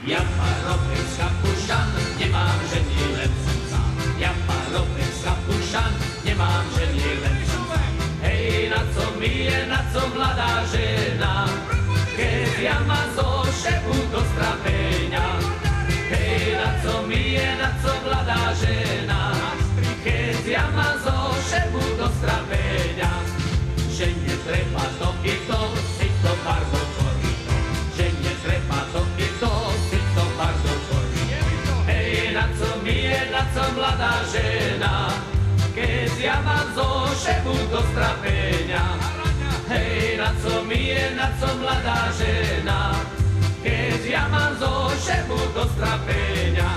Ja parobek z Kapušan, nemám ženy, len som sám. Ja parobek z Kapušan, nemám ženy, len som sám. Hej, na co mladá žena, keď ja ma zo šebu do strapenia. Hej, na co mladá žena, keď ja ma zo šebu do strapenia. Že netreba to i to, si to bardzo korito. Že netreba to i to, si to bardzo korito. Hej, na co mladá žena, keď ja mám zo šebu do strapenia. Hej, na co mladá žena, keď ja mám zo šebu do strapenia.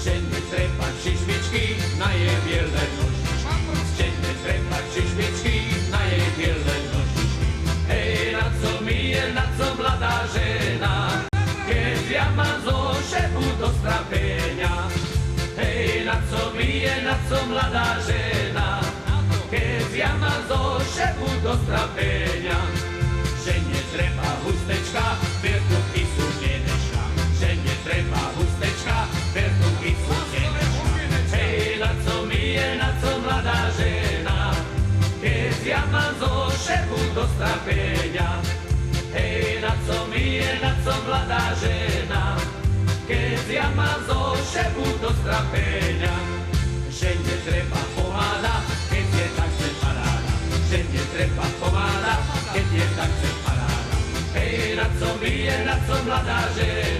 Že netreba šišmičky na jej biele nožičky. Že netreba šišmičky na jej biele nožičky. Hej, na co mladá žena, keď ja mám zo šebu do strapenia. Hej, na co mladá žena, keď ja mám zo šebu do strapenia. Že netreba hustečka, pertuky sú deneška. Že netreba hustečka, pertuky sú deneška. Hej, na co mladá žena, keď ja mám zo šebu do strapenia. Hej, na co mladá žena, keď ja mám zo šebu do strapenia. Že netreba pomáda, keď je tak chce paráda. Že netreba pomáda, keď je tak chce paráda. Hej, na co mladá žena.